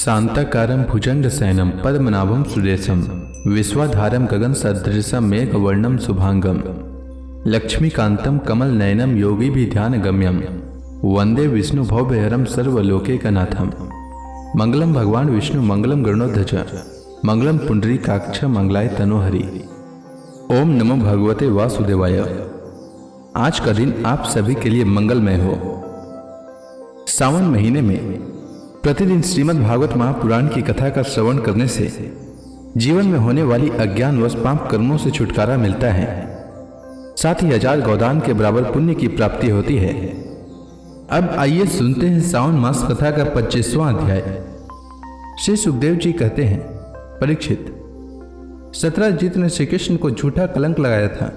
शांताकारं भुजंगशयनं पद्मनाभं सुरेशं विश्वाधारं गगनसदृशं मेघवर्णं शुभांगं लक्ष्मीकान्तं कमलनयनं योगिभिध्यानगम्यं वंदे विष्णुभवभयहरं सर्वलोकैकनाथं। मंगलम भगवान विष्णु मंगलम गरुड़ध्वज मंगलम पुंडरीकाक्ष मंगलाय तनोहरि। ओम नमो भगवते वासुदेवाय। आज का दिन आप सभी के लिए मंगलमय हो। सावन महीने में प्रतिदिन श्रीमद् भागवत महापुराण की कथा का श्रवण करने से जीवन में होने वाली अज्ञान व पाप कर्मों से छुटकारा मिलता है, साथ ही 1000 गोदान के बराबर पुण्य की प्राप्ति होती है। अब आइए सुनते हैं सावन मास कथा का 25वां अध्याय। श्री सुखदेव जी कहते हैं, परीक्षित, सत्राजित ने श्री कृष्ण को झूठा कलंक लगाया था।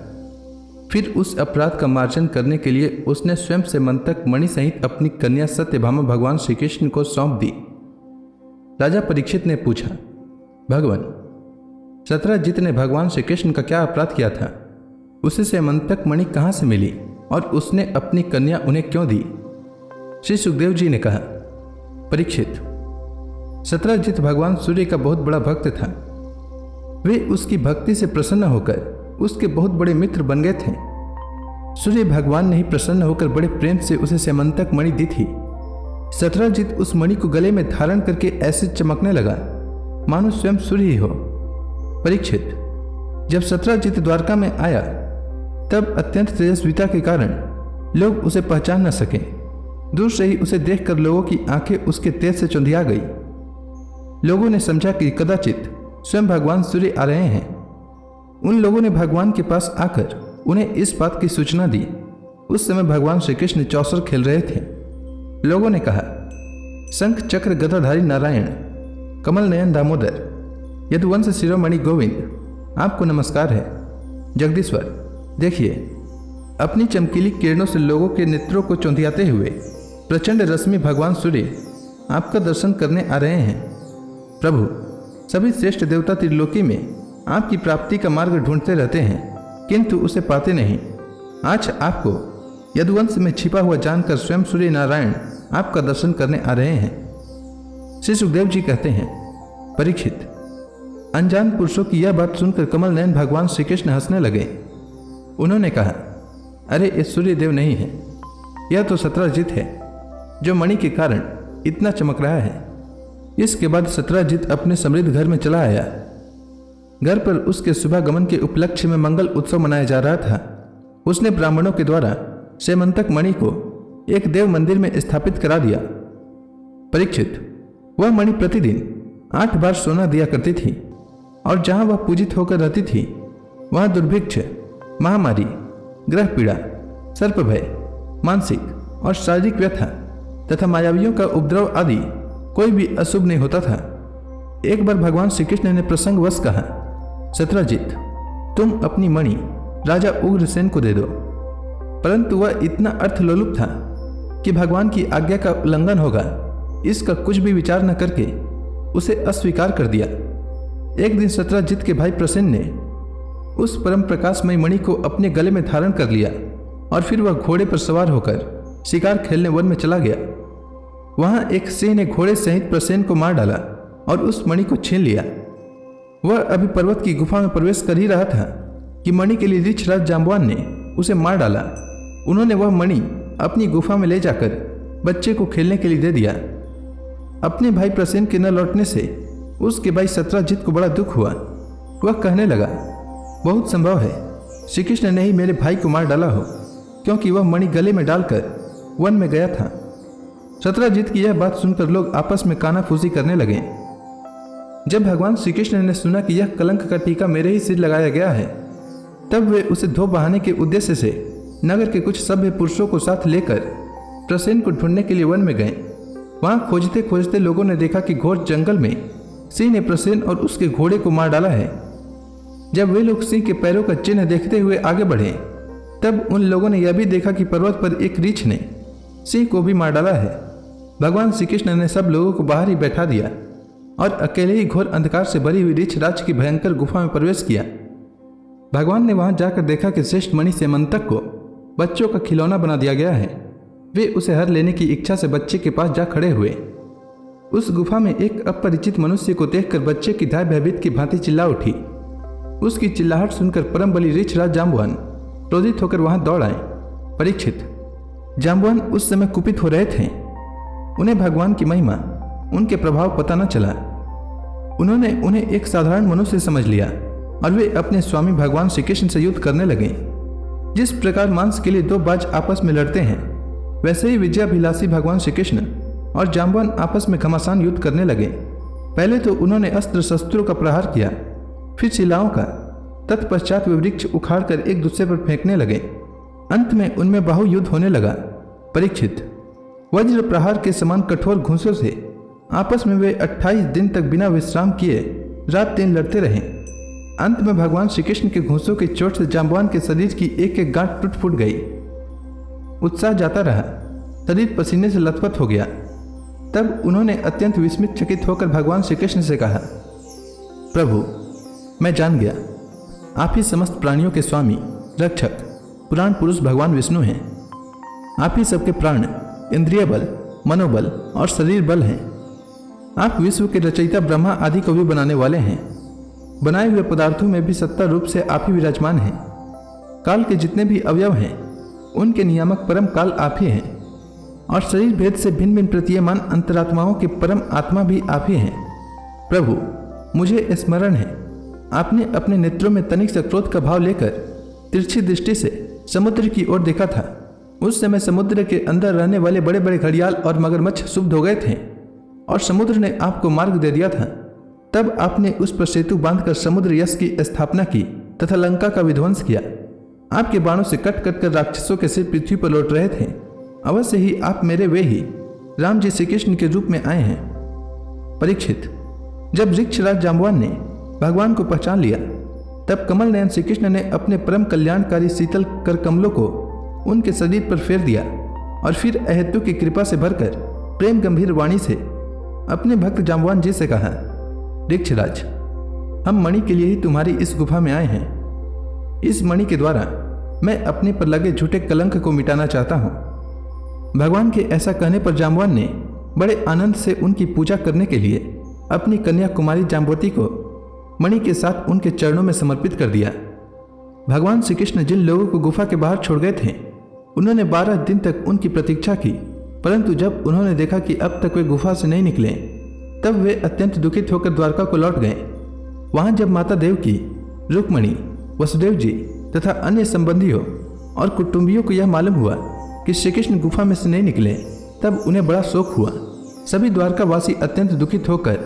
फिर उस अपराध का मार्जन करने के लिए उसने स्वयं से मंतक मणि सहित अपनी कन्या सत्यभामा भगवान श्री कृष्ण को सौंप दी। राजा परीक्षित ने पूछा, भगवान, सत्राजित ने भगवान श्री कृष्ण का क्या अपराध किया था? उसे से मंतक मणि कहाँ से मिली और उसने अपनी कन्या उन्हें क्यों दी? श्री सुखदेव जी ने कहा, परीक्षित, सत्राजित भगवान सूर्य का बहुत बड़ा भक्त था। वे उसकी भक्ति से प्रसन्न होकर उसके बहुत बड़े मित्र बन गए थे। सूर्य भगवान ने ही प्रसन्न होकर बड़े प्रेम से उसे सेमंतक मणि दी थी। सत्राजित उस मणि को गले में धारण करके ऐसे चमकने लगा मानो स्वयं सूर्य ही हो। परीक्षित, जब सत्राजित द्वारका में आया तब अत्यंत तेजस्विता के कारण लोग उसे पहचान न सके। दूर से ही उसे देखकर लोगों की आंखें उसके तेज से चौंधिया गई। लोगों ने समझा कि कदाचित स्वयं भगवान सूर्य आ रहे हैं। उन लोगों ने भगवान के पास आकर उन्हें इस बात की सूचना दी। उस समय भगवान श्री कृष्ण चौसर खेल रहे थे। लोगों ने कहा, शंख चक्र गदाधारी नारायण, कमल नयन दामोदर, यदुवंश शिरोमणि गोविंद, आपको नमस्कार है। जगदीश्वर, देखिए, अपनी चमकीली किरणों से लोगों के नेत्रों को चौंधियाते हुए प्रचंड रश्मि भगवान सूर्य आपका दर्शन करने आ रहे हैं। प्रभु, सभी श्रेष्ठ देवता त्रिलोकी में आपकी प्राप्ति का मार्ग ढूंढते रहते हैं, किंतु उसे पाते नहीं। आज आपको यदुवंश में छिपा हुआ जानकर स्वयं सूर्य नारायण आपका दर्शन करने आ रहे हैं। श्री सुखदेव जी कहते हैं, परीक्षित, अनजान पुरुषों की यह बात सुनकर कमल नयन भगवान श्री कृष्ण हंसने लगे। उन्होंने कहा, अरे ये सूर्य देव नहीं है, यह तो सत्राजित है जो मणि के कारण इतना चमक रहा है। इसके बाद सत्राजित अपने समृद्ध घर में चला आया। घर पर उसके सुबह गमन के उपलक्ष्य में मंगल उत्सव मनाया जा रहा था। उसने ब्राह्मणों के द्वारा सेमंतक मणि को एक देव मंदिर में स्थापित करा दिया। परीक्षित, वह मणि प्रतिदिन 8 बार सोना दिया करती थी और जहां वह पूजित होकर रहती थी वहां दुर्भिक्ष, महामारी, ग्रह पीड़ा, सर्प भय, मानसिक और शारीरिक व्यथा तथा मायावियों का उपद्रव आदि कोई भी अशुभ नहीं होता था। एक बार भगवान श्री कृष्ण ने प्रसंगवश कहा, सत्राजित, तुम अपनी मणि राजा उग्रसेन को दे दो। परंतु वह इतना अर्थलोलुप था कि भगवान की आज्ञा का उल्लंघन होगा इसका कुछ भी विचार न करके उसे अस्वीकार कर दिया। एक दिन सत्राजित के भाई प्रसेन ने उस परम प्रकाशमय मणि को अपने गले में धारण कर लिया और फिर वह घोड़े पर सवार होकर शिकार खेलने वन में चला गया। वहां एक सिंह ने घोड़े सहित प्रसेन को मार डाला और उस मणि को छीन लिया। वह अभी पर्वत की गुफा में प्रवेश कर ही रहा था कि मणि के लिए ऋक्षराज जांबवान ने उसे मार डाला। उन्होंने वह मणि अपनी गुफा में ले जाकर बच्चे को खेलने के लिए दे दिया। अपने भाई प्रसेन के न लौटने से उसके भाई सत्राजित को बड़ा दुख हुआ। वह कहने लगा, बहुत संभव है श्री कृष्ण ने ही मेरे भाई को मार डाला हो, क्योंकि वह मणि गले में डालकर वन में गया था। सत्राजित की यह बात सुनकर लोग आपस में कानाफूसी करने लगे। जब भगवान श्री कृष्ण ने सुना कि यह कलंक का टीका मेरे ही सिर लगाया गया है, तब वे उसे धो बहाने के उद्देश्य से नगर के कुछ सभ्य पुरुषों को साथ लेकर प्रसेन को ढूंढने के लिए वन में गए। वहां खोजते खोजते लोगों ने देखा कि घोर जंगल में सिंह ने प्रसेन और उसके घोड़े को मार डाला है। जब वे लोग सिंह के पैरों का चिन्ह देखते हुए आगे बढ़े, तब उन लोगों ने यह भी देखा कि पर्वत पर एक रीछ ने सिंह को भी मार डाला है। भगवान श्री कृष्ण ने सब लोगों को बाहर ही बैठा दिया और अकेले ही घोर अंधकार से भरी हुई ऋक्षराज की भयंकर गुफा में प्रवेश किया। भगवान ने वहां जाकर देखा कि श्रेष्ठ मणि सेमंतक को बच्चों का खिलौना बना दिया गया है। वे उसे हर लेने की इच्छा से बच्चे के पास जा खड़े हुए। उस गुफा में एक अपरिचित मनुष्य को देखकर बच्चे की धाय भयभीत की भांति चिल्ला उठी। उसकी चिल्लाहट सुनकर परम बली ऋक्षराज जाम्बवान क्रोधित होकर वहां दौड़ आए। परीक्षित, जाम्बवान उस समय कुपित हो रहे थे। उन्हें भगवान की महिमा, उनके प्रभाव पता न चला। उन्होंने उन्हें एक साधारण मनुष्य समझ लिया और वे अपने स्वामी भगवान श्री कृष्ण से युद्ध करने लगे। जिस प्रकार मांस के लिए दो बाज आपस में लड़ते हैं, वैसे ही विजयाभिलाषी भगवान श्री कृष्ण और जाम्बवान आपस में घमासान युद्ध करने लगे। पहले तो उन्होंने अस्त्र शस्त्रों का प्रहार किया, फिर शिलाओं का। तत्पश्चात वे वृक्ष उखाड़कर एक दूसरे पर फेंकने लगे। अंत में उनमें बाहुयुद्ध होने लगा। परीक्षित, वज्र प्रहार के समान कठोर घूंसों से आपस में वे 28 दिन तक बिना विश्राम किए रात दिन लड़ते रहे। अंत में भगवान श्री कृष्ण के घूंसों की चोट से जाम्बवान के शरीर की एक एक गांठ टूट फूट गई। उत्साह जाता रहा, शरीर पसीने से लथपथ हो गया। तब उन्होंने अत्यंत विस्मित चकित होकर भगवान श्री कृष्ण से कहा, प्रभु, मैं जान गया, आप ही समस्त प्राणियों के स्वामी, रक्षक, पुराण पुरुष भगवान विष्णु हैं। आप ही सबके प्राण, इंद्रिय बल, मनोबल और शरीर बल हैं। आप विश्व के रचयिता ब्रह्मा आदि को भी बनाने वाले हैं। बनाए हुए पदार्थों में भी सत्ता रूप से आप ही विराजमान हैं। काल के जितने भी अवयव हैं, उनके नियामक परम काल आप ही हैं। और शरीर भेद से भिन्न भिन्न प्रतीयमान अंतरात्माओं के परम आत्मा भी आप ही हैं। प्रभु, मुझे स्मरण है, आपने अपने नेत्रों में तनिक से क्रोध का भाव लेकर तिरछी दृष्टि से समुद्र की ओर देखा था। उस समय समुद्र के अंदर रहने वाले बड़े बड़े घड़ियाल और मगरमच्छ क्षुब्ध हो गए थे और समुद्र ने आपको मार्ग दे दिया था। तब आपने उस पर सेतु बांधकर समुद्र यश की स्थापना की तथा लंका का विध्वंस किया। आपके बाणों से कट कट कर राक्षसों के सिर पृथ्वी पर लौट रहे थे। अवश्य ही आप मेरे वे ही राम जी श्री कृष्ण के रूप में आए हैं। परीक्षित, जब ऋक्षराज जाम्बवान ने भगवान को पहचान लिया, तब कमल नयन श्री कृष्ण ने अपने परम कल्याणकारी शीतल कर कमलों को उनके शरीर पर फेर दिया और फिर अहेतु की कृपा से भरकर प्रेम गंभीर वाणी से अपने भक्त जाम्बवान जी से कहा, ऋक्षराज, हम मणि के लिए ही तुम्हारी इस गुफा में आए हैं। इस मणि के द्वारा मैं अपने पर लगे झूठे कलंक को मिटाना चाहता हूँ। भगवान के ऐसा कहने पर जाम्बवान ने बड़े आनंद से उनकी पूजा करने के लिए अपनी कन्या कुमारी जाम्बवती को मणि के साथ उनके चरणों में समर्पित कर दिया। भगवान श्री कृष्ण जिन लोगों को गुफा के बाहर छोड़ गए थे, उन्होंने 12 दिन तक उनकी प्रतीक्षा की, परंतु जब उन्होंने देखा कि अब तक वे गुफा से नहीं निकले, तब वे अत्यंत दुखित होकर द्वारका को लौट गए। वहां जब माता देवकी, रुक्मणी, वसुदेव जी तथा अन्य संबंधियों और कुटुंबियों को यह मालूम हुआ कि श्री कृष्ण गुफा में से नहीं निकले, तब उन्हें बड़ा शोक हुआ। सभी द्वारकावासी अत्यंत दुखित होकर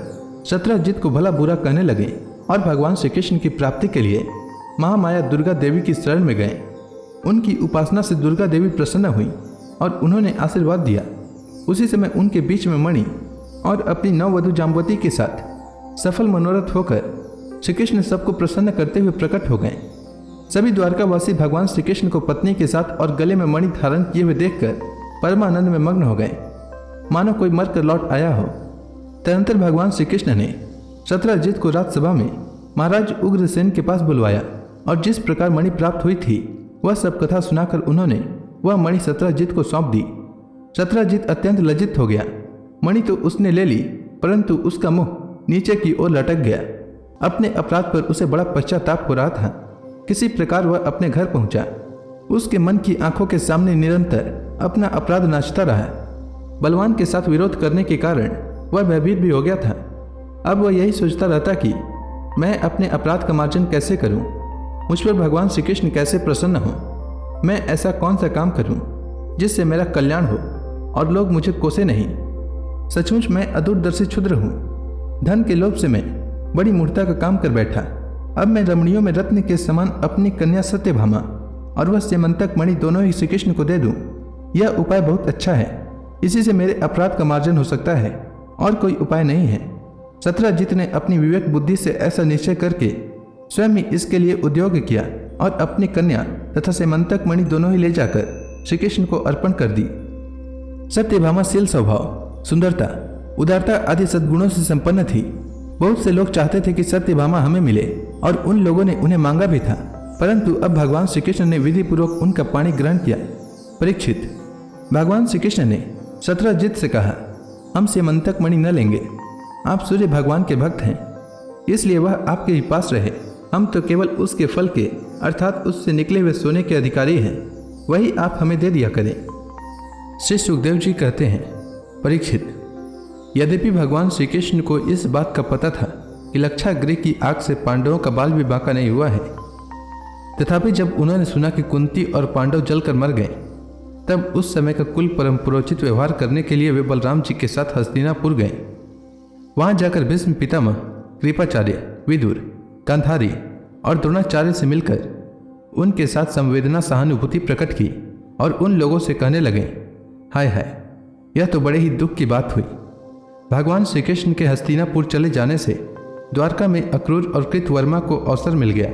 शत्रजित को भला बुरा कहने लगे और भगवान श्री कृष्ण की प्राप्ति के लिए महामाया दुर्गा देवी की शरण में गए। उनकी उपासना से दुर्गा देवी प्रसन्न हुई और उन्होंने आशीर्वाद दिया। उसी समय उनके बीच में मणि और अपनी नववधू जाम्बवती के साथ सफल मनोरथ होकर श्री कृष्ण सबको प्रसन्न करते हुए प्रकट हो गए। सभी द्वारकावासी भगवान श्री कृष्ण को पत्नी के साथ और गले में मणि धारण किए हुए देखकर परमानंद में मग्न हो गए, मानो कोई मरकर लौट आया हो। तदनंतर भगवान श्री कृष्ण ने शत्रजित को राजसभा में महाराज उग्रसेन के पास बुलवाया और जिस प्रकार मणि प्राप्त हुई थी वह सब कथा सुनाकर उन्होंने वह मणि शत्रजित को सौंप दी। शत्रजित अत्यंत लज्जित हो गया। मणि तो उसने ले ली, परंतु उसका मुंह नीचे की ओर लटक गया। अपने अपराध पर उसे बड़ा पश्चाताप हो रहा था। किसी प्रकार वह अपने घर पहुंचा। उसके मन की आंखों के सामने निरंतर अपना अपराध नाचता रहा। बलवान के साथ विरोध करने के कारण वह भयभीत भी हो गया था। अब वह यही सोचता रहता कि मैं अपने अपराध का मार्जन कैसे करूं, मुझ पर भगवान श्री कृष्ण कैसे प्रसन्न हो, मैं ऐसा कौन सा काम करूं जिससे मेरा कल्याण हो और लोग मुझे कोसे नहीं। सचमुच मैं अदूरदर्शी क्षुद्र हूं। धन के लोभ से मैं बड़ी मूर्खता का काम कर बैठा। अब मैं रमणियों में रत्न के समान अपनी कन्या सत्यभामा और वह सेमंतक मणि दोनों ही श्री कृष्ण को दे दूं। यह उपाय बहुत अच्छा है। इसी से मेरे अपराध का मार्जन हो सकता है और कोई उपाय नहीं है। शत्रजित ने अपनी विवेक बुद्धि से ऐसा निश्चय करके स्वयं ही इसके लिए उद्योग किया और अपनी कन्या तथा सेमंतक मणि दोनों ही ले जाकर श्री कृष्ण को अर्पण कर दी। सत्यभामा शील स्वभाव, सुंदरता, उदारता आदि सद्गुणों से संपन्न थी। बहुत से लोग चाहते थे कि सत्यभामा हमें मिले और उन लोगों ने उन्हें मांगा भी था, परंतु अब भगवान श्री कृष्ण ने विधि पूर्वक उनका पाणी ग्रहण किया। परीक्षित, भगवान श्री कृष्ण ने शत्रजित से कहा, हम सेमंतक मणि न लेंगे। आप सूर्य भगवान के भक्त हैं, इसलिए वह आपके ही पास रहे। हम तो केवल उसके फल के अर्थात उससे निकले हुए सोने के अधिकारी हैं, वही आप हमें दे दिया करें। श्री सुखदेव जी कहते हैं, परीक्षित, यद्यपि भगवान श्री कृष्ण को इस बात का पता था कि लक्षागृह की आग से पांडवों का बाल भी बांका नहीं हुआ है, तथापि जब उन्होंने सुना कि कुंती और पांडव जलकर मर गए, तब उस समय का कुल परंपरोचित व्यवहार करने के लिए वे बलराम जी के साथ हस्तिनापुर गए। वहां जाकर भीष्म पितामह, कृपाचार्य, विदुर, गांधारी और द्रोणाचार्य से मिलकर उनके साथ संवेदना सहानुभूति प्रकट की और उन लोगों से कहने लगे, हाय हाय, यह तो बड़े ही दुख की बात हुई। भगवान श्री कृष्ण के हस्तिनापुर चले जाने से द्वारका में अक्रूर और कृतवर्मा को अवसर मिल गया।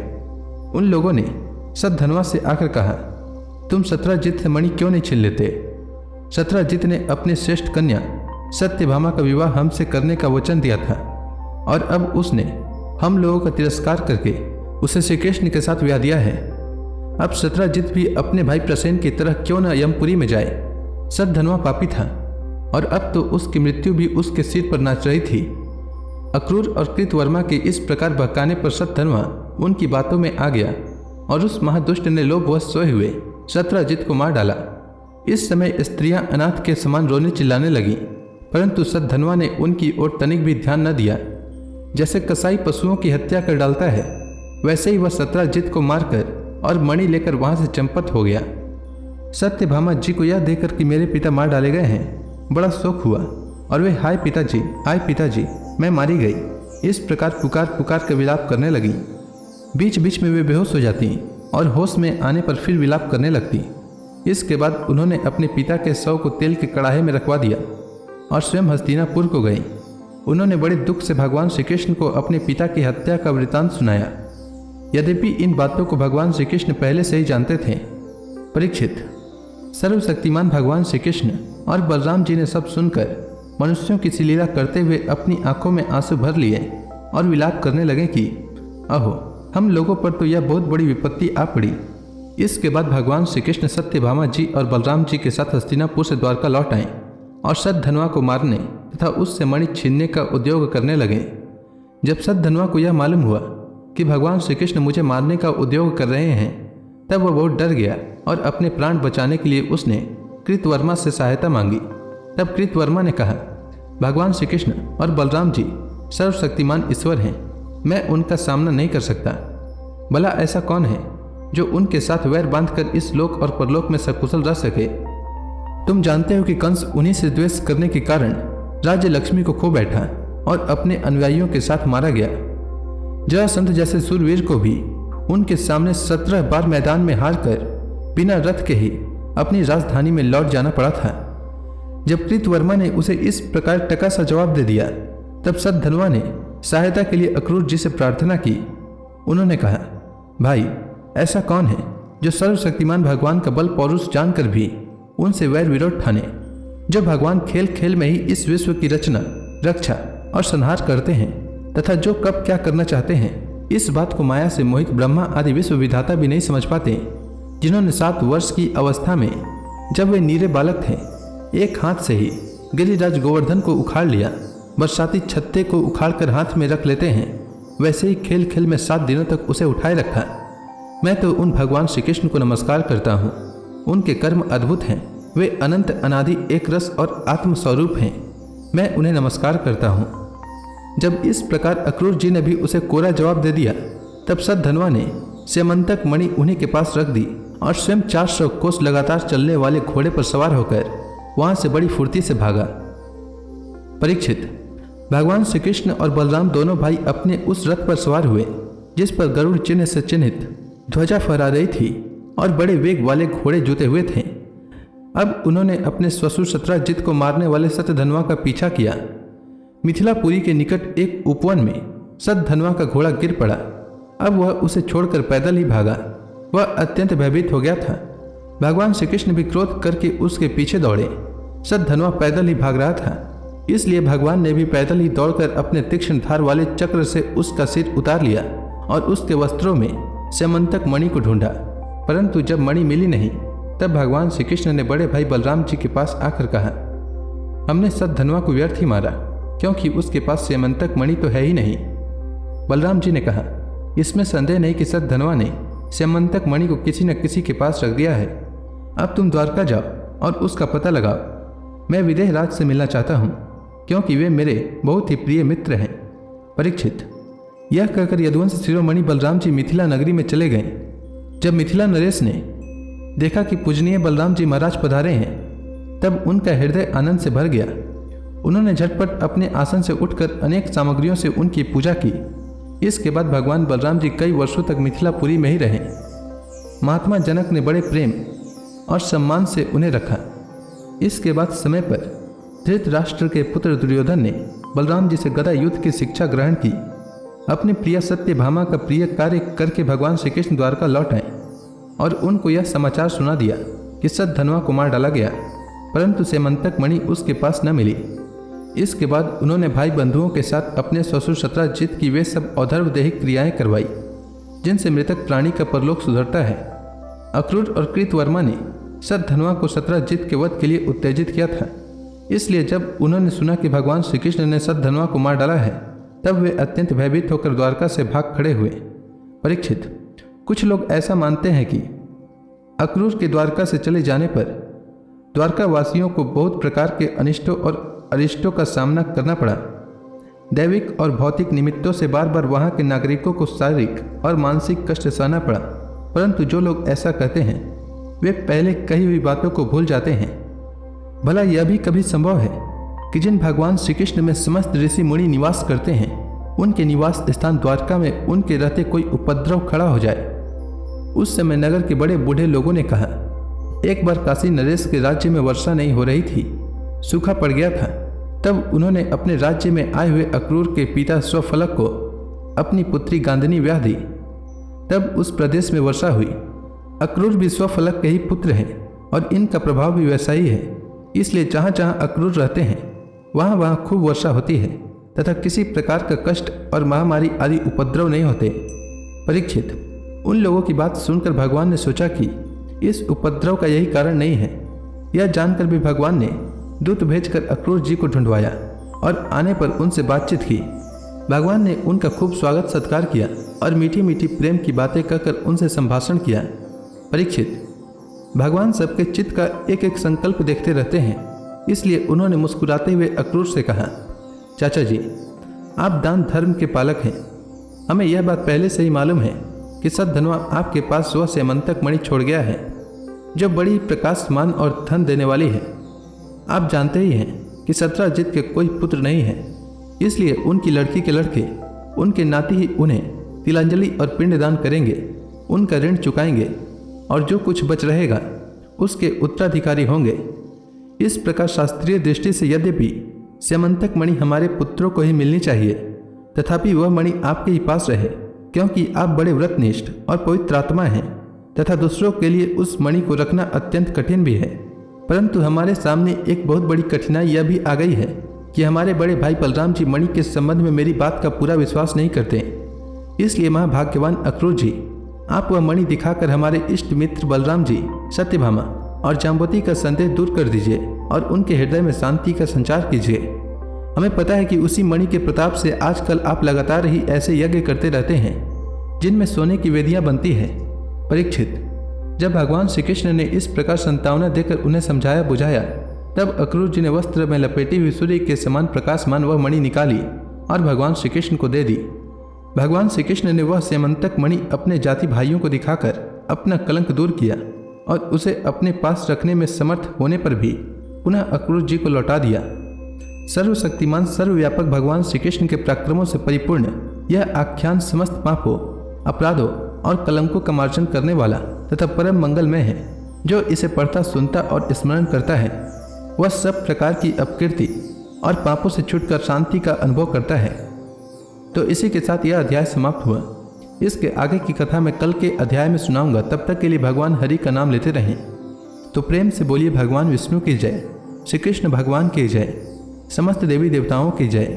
उन लोगों ने सद्धनवा से आकर कहा, तुम सत्रजित से मणि क्यों नहीं छीन लेते? सत्रजित ने अपनी श्रेष्ठ कन्या सत्यभामा का विवाह हमसे करने का वचन दिया था और अब उसने हम लोगों का तिरस्कार करके उसे श्री कृष्ण के साथ ब्याह दिया है। अब सत्रजित भी अपने भाई प्रसेन की तरह क्यों न यमपुरी में जाए? सद्धनवा पापी था और अब तो उसकी मृत्यु भी उसके सिर पर नाच रही थी। अक्रूर और कृतवर्मा के इस प्रकार बहकाने पर सद्धनवा उनकी बातों में आ गया और उस महादुष्ट ने लोभवश सोए हुए सत्रजित को मार डाला। इस समय स्त्रियां अनाथ के समान रोने चिल्लाने लगीं, परंतु सद्धनवा ने उनकी ओर तनिक भी ध्यान न दिया। जैसे कसाई पशुओं की हत्या कर डालता है, वैसे ही वह सत्रजित को मारकर और मणि लेकर वहां से चंपत हो गया। सत्यभामा जी को यह देखकर कि मेरे पिता मार डाले गए हैं, बड़ा शोक हुआ और वे हाय पिताजी, मैं मारी गई, इस प्रकार पुकार पुकार कर विलाप करने लगी। बीच बीच में वे बेहोश हो जाती और होश में आने पर फिर विलाप करने लगती। इसके बाद उन्होंने अपने पिता के शव को तेल के कड़ाहे में रखवा दिया और स्वयं हस्तिनापुर को गई। उन्होंने बड़े दुख से भगवान श्री कृष्ण को अपने पिता की हत्या का वृतांत सुनाया। यद्यपि इन बातों को भगवान श्री कृष्ण पहले से ही जानते थे। परीक्षित, सर्वशक्तिमान भगवान श्री कृष्ण और बलराम जी ने सब सुनकर मनुष्यों की सी लीला करते हुए अपनी आंखों में आंसू भर लिए और विलाप करने लगे कि अहो, हम लोगों पर तो यह बहुत बड़ी विपत्ति आ पड़ी। इसके बाद भगवान श्री कृष्ण सत्यभामा जी और बलराम जी के साथ हस्तिनापुर से द्वारका लौट आए और सद्धनवा को मारने तथा उससे मणि छीनने का उद्योग करने लगे। जब सद्धनवा को यह मालूम हुआ कि भगवान श्री कृष्ण मुझे मारने का उद्योग कर रहे हैं, तब वह बहुत डर गया और अपने प्राण बचाने के लिए उसने कृतवर्मा से सहायता मांगी। तब कृतवर्मा ने कहा, भगवान श्री कृष्ण और बलराम जी सर्वशक्तिमान ईश्वर हैं, मैं उनका सामना नहीं कर सकता। भला ऐसा कौन है जो उनके साथ वैर बांधकर इस लोक और परलोक में सकुशल रह सके? तुम जानते हो कि कंस उन्हीं से द्वेष करने के कारण राज्य लक्ष्मी को खो बैठा और अपने अनुयायियों के साथ मारा गया। जरासंध जैसे सूरवीर को भी उनके सामने 17 बार मैदान में हारकर बिना रथ के ही अपनी राजधानी में लौट जाना पड़ा था। जब कृतवर्मा ने उसे इस प्रकार टका सा जवाब दे दिया, तब सद्धनवा ने सहायता के लिए अक्रूर जी से प्रार्थना की। उन्होंने कहा, भाई, ऐसा कौन है जो सर्वशक्तिमान भगवान का बल पौरुष जानकर भी उनसे वैर विरोध ठाने? जो भगवान खेल खेल में ही इस विश्व की रचना, रक्षा और संहार करते हैं तथा जो कब क्या करना चाहते हैं, इस बात को माया से मोहित ब्रह्मा आदि विश्व विधाता भी नहीं समझ पाते। जिन्होंने 7 वर्ष की अवस्था में, जब वे नीरे बालक थे, एक हाथ से ही गिरिराज गोवर्धन को उखाड़ लिया, बरसाती छत्ते को उखाड़ कर हाथ में रख लेते हैं, वैसे ही खेल खेल में 7 दिनों तक उसे उठाए रखा। मैं तो उन भगवान श्री कृष्ण को नमस्कार करता हूँ। उनके कर्म अद्भुत हैं, वे अनंत अनादि एक रस और आत्म स्वरूप हैं। मैं उन्हें नमस्कार करता हूँ। जब इस प्रकार अक्रूर जी ने भी उसे कोरा जवाब दे दिया, तब सद्धनवा ने सेमंतक मणि उन्हीं के पास रख दी और स्वयं 400 कोस लगातार चलने वाले घोड़े पर सवार होकर वहां से बड़ी फुर्ती से भागा। परीक्षित, भगवान श्री कृष्ण और बलराम दोनों भाई अपने उस रथ पर सवार हुए जिस पर गरुड़ चिन्ह से चिन्हित ध्वजा फहरा रही थी और बड़े वेग वाले घोड़े जुते हुए थे। अब उन्होंने अपने ससुर सत्रजित को मारने वाले सतधनवा का पीछा किया। मिथिलापुरी के निकट एक उपवन में सतधनवा का घोड़ा गिर पड़ा। अब वह उसे छोड़कर पैदल ही भागा। वह अत्यंत भयभीत हो गया था। भगवान श्री कृष्ण भी क्रोध करके उसके पीछे दौड़े। सतधनवा पैदल ही भाग रहा था, इसलिए भगवान ने भी पैदल ही दौड़कर अपने तीक्ष्ण धार वाले चक्र से उसका सिर उतार लिया और उसके वस्त्रों में सेमंतक मणि को ढूंढा। परंतु जब मणि मिली नहीं, तब भगवान श्री कृष्ण ने बड़े भाई बलराम जी के पास आकर कहा, हमने सद्धनवा को व्यर्थ ही मारा, क्योंकि उसके पास स्यमंतक मणि तो है ही नहीं। बलराम जी ने कहा, इसमें संदेह नहीं कि सद्धनवा ने स्यमंतक मणि को किसी न किसी के पास रख दिया है। अब तुम द्वारका जाओ और उसका पता लगाओ। मैं विदेह राज से मिलना चाहता हूँ, क्योंकि वे मेरे बहुत ही प्रिय मित्र हैं। परीक्षित। यह कहकर यदुवंश शिरोमणि बलराम जी मिथिला नगरी में चले गए। जब मिथिला नरेश ने देखा कि पूजनीय बलराम जी महाराज पधारे हैं, तब उनका हृदय आनंद से भर गया। उन्होंने झटपट अपने आसन से उठकर अनेक सामग्रियों से उनकी पूजा की। इसके बाद भगवान बलराम जी कई वर्षों तक मिथिलापुरी में ही रहे। महात्मा जनक ने बड़े प्रेम और सम्मान से उन्हें रखा। इसके बाद समय पर धृतराष्ट्र के पुत्र दुर्योधन ने बलराम जी से गदा युद्ध की शिक्षा ग्रहण की। अपनी प्रिय सत्यभामा का प्रिय कार्य करके भगवान श्री कृष्ण द्वारका लौट आए और उनको यह समाचार सुना दिया कि सद्धनवा को मार डाला गया, परंतु स्यमंतक मणि उसके पास न मिली। इसके बाद उन्होंने भाई बंधुओं के साथ अपने ससुर शत्राजित की वे सब अधर्वदेहिक क्रियाएं करवाई, जिनसे मृतक प्राणी का परलोक सुधरता है। अक्रूर और कृतवर्मा ने सद्धनवा को शत्राजित के वध के लिए उत्तेजित किया था। इसलिए जब उन्होंने सुना कि भगवान श्री कृष्ण ने सद्धनवा को मार डाला है, तब वे अत्यंत भयभीत होकर द्वारका से भाग खड़े हुए। परीक्षित। कुछ लोग ऐसा मानते हैं कि अक्रूर के द्वारका से चले जाने पर द्वारका वासियों को बहुत प्रकार के अनिष्टों और अरिष्टों का सामना करना पड़ा। दैविक और भौतिक निमित्तों से बार बार वहां के नागरिकों को शारीरिक और मानसिक कष्ट सहना पड़ा। परंतु जो लोग ऐसा कहते हैं, वे पहले कही हुई बातों को भूल जाते हैं। भला यह भी कभी संभव है कि जिन भगवान श्री कृष्ण में समस्त ऋषि मुनि निवास करते हैं, उनके निवास स्थान द्वारका में उनके रहते कोई उपद्रव खड़ा हो जाए। उस समय नगर के बड़े बूढ़े लोगों ने कहा, एक बार काशी नरेश के राज्य में वर्षा नहीं हो रही थी, सूखा पड़ गया था। तब उन्होंने अपने राज्य में आए हुए अक्रूर के पिता स्वफलक को अपनी पुत्री गांधनी ब्याह दी। तब उस प्रदेश में वर्षा हुई। अक्रूर भी स्वफलक के ही पुत्र हैं और इनका प्रभाव भी वैसा ही है। इसलिए जहाँ जहाँ अक्रूर रहते हैं, वहाँ वहाँ खूब वर्षा होती है तथा किसी प्रकार का कष्ट और महामारी आदि उपद्रव नहीं होते। परीक्षित। उन लोगों की बात सुनकर भगवान ने सोचा कि इस उपद्रव का यही कारण नहीं है। यह जानकर भी भगवान ने दूत भेजकर अक्रूर जी को ढूंढवाया और आने पर उनसे बातचीत की। भगवान ने उनका खूब स्वागत सत्कार किया और मीठी मीठी प्रेम की बातें कहकर उनसे संभाषण किया। परीक्षित। भगवान सबके चित्त का एक एक संकल्प देखते रहते हैं, इसलिए उन्होंने मुस्कुराते हुए अक्रूर से कहा, चाचा जी, आप दान धर्म के पालक हैं। हमें यह बात पहले से ही मालूम है कि सद्धनवा आपके पास वह स्यमंतक मणि छोड़ गया है, जो बड़ी प्रकाशमान और धन देने वाली है। आप जानते ही हैं कि शत्राजित के कोई पुत्र नहीं है, इसलिए उनकी लड़की के लड़के, उनके नाती ही उन्हें तिलांजलि और पिंडदान करेंगे, उनका ऋण चुकाएंगे और जो कुछ बच रहेगा उसके उत्तराधिकारी होंगे। इस प्रकार शास्त्रीय दृष्टि से यद्यपि स्यमंतक मणि हमारे पुत्रों को ही मिलनी चाहिए, तथापि वह मणि आपके ही पास रहे, क्योंकि आप बड़े व्रतनिष्ठ और पवित्र आत्मा हैं तथा दूसरों के लिए उस मणि को रखना अत्यंत कठिन भी है। परंतु हमारे सामने एक बहुत बड़ी कठिनाई यह भी आ गई है कि हमारे बड़े भाई बलराम जी मणि के संबंध में मेरी बात का पूरा विश्वास नहीं करते। इसलिए महाभाग्यवान अक्रूर जी, आप वह मणि दिखाकर हमारे इष्ट मित्र बलराम जी, सत्यभामा और जाम्बवती का संदेह दूर कर दीजिए और उनके हृदय में शांति का संचार कीजिए। हमें पता है कि उसी मणि के प्रताप से आजकल आप लगातार ही ऐसे यज्ञ करते रहते हैं जिनमें सोने की वेदियां बनती है। परीक्षित। जब भगवान श्री कृष्ण ने इस प्रकार संतावना देकर उन्हें समझाया बुझाया, तब अक्रूर जी ने वस्त्र में लपेटी हुई सूर्य के समान प्रकाशमान वह मणि निकाली और भगवान श्री कृष्ण को दे दी। भगवान श्री कृष्ण ने वह स्यमंतक मणि अपने जाति भाइयों को दिखाकर अपना कलंक दूर किया और उसे अपने पास रखने में समर्थ होने पर भी पुनः अक्रूर जी को लौटा दिया। सर्वशक्तिमान सर्वव्यापक भगवान श्री कृष्ण के पराक्रमों से परिपूर्ण यह आख्यान समस्त पापों, अपराधों और कलंकों का मार्जन करने वाला तथा परम मंगलमय है। जो इसे पढ़ता, सुनता और स्मरण करता है, वह सब प्रकार की अपकीर्ति और पापों से छूटकर शांति का अनुभव करता है। तो इसी के साथ यह अध्याय समाप्त हुआ। इसके आगे की कथा मैं कल के अध्याय में सुनाऊंगा। तब तक के लिए भगवान हरि का नाम लेते रहें। तो प्रेम से बोलिए भगवान विष्णु की जय, श्री कृष्ण भगवान की जय, समस्त देवी देवताओं की जय।